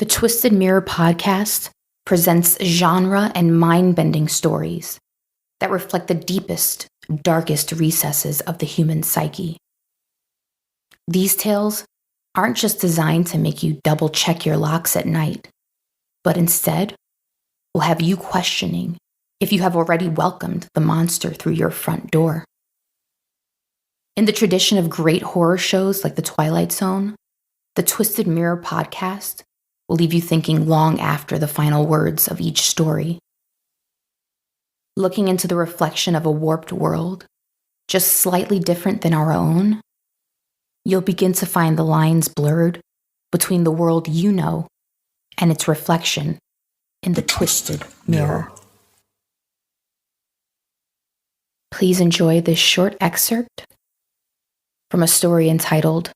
The Twisted Mirror podcast presents genre and mind-bending stories that reflect the deepest, darkest recesses of the human psyche. These tales aren't just designed to make you double-check your locks at night, but instead will have you questioning if you have already welcomed the monster through your front door. In the tradition of great horror shows like the Twilight Zone, the Twisted Mirror podcast will leave you thinking long after the final words of each story. Looking into the reflection of a warped world, just slightly different than our own, you'll begin to find the lines blurred between the world you know and its reflection in the twisted mirror. Please enjoy this short excerpt from a story entitled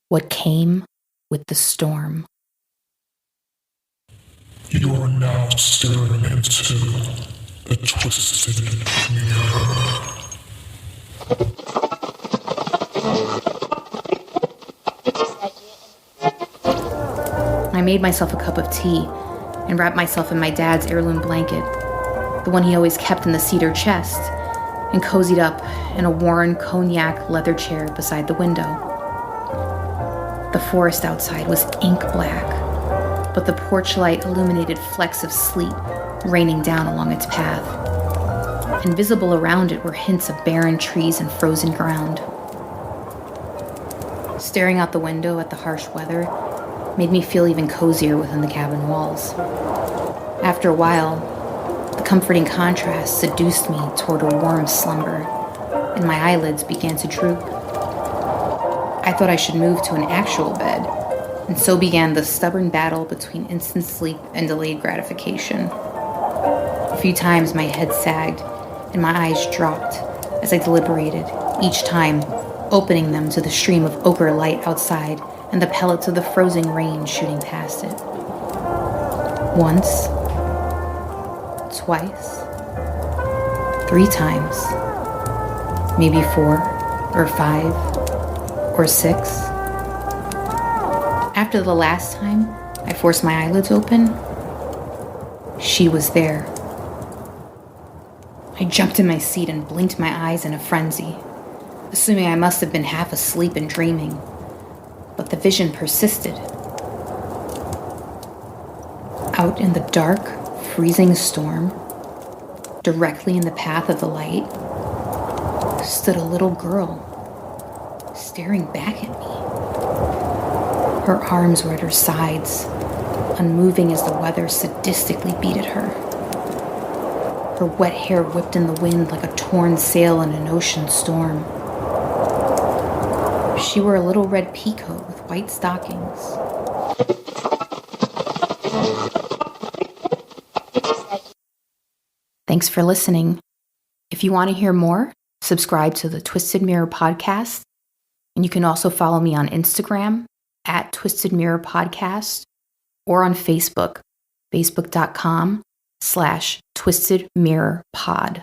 What Came with the Storm. You are now staring into the twisted mirror. I made myself a cup of tea and wrapped myself in my dad's heirloom blanket, the one he always kept in the cedar chest, and cozied up in a worn cognac leather chair beside the window. The forest outside was ink black, but the porch light illuminated flecks of sleet raining down along its path. Invisible around it were hints of barren trees and frozen ground. Staring out the window at the harsh weather made me feel even cozier within the cabin walls. After a while, the comforting contrast seduced me toward a warm slumber, and my eyelids began to droop. I thought I should move to an actual bed, and so began the stubborn battle between instant sleep and delayed gratification. A few times my head sagged and my eyes dropped as I deliberated, each time opening them to the stream of ochre light outside and the pellets of the frozen rain shooting past it. Once, twice, 3 times, maybe 4 or 5 or 6. After the last time I forced my eyelids open, she was there. I jumped in my seat and blinked my eyes in a frenzy, assuming I must have been half asleep and dreaming, but the vision persisted. Out in the dark, freezing storm, directly in the path of the light, stood a little girl, staring back at me. Her arms were at her sides, unmoving as the weather sadistically beat at her. Her wet hair whipped in the wind like a torn sail in an ocean storm. She wore a little red peacoat with white stockings. Thanks for listening. If you want to hear more, subscribe to the Twisted Mirror podcast, and you can also follow me on Instagram at Twisted Mirror Podcast, or on Facebook, facebook.com/Twisted Mirror Pod.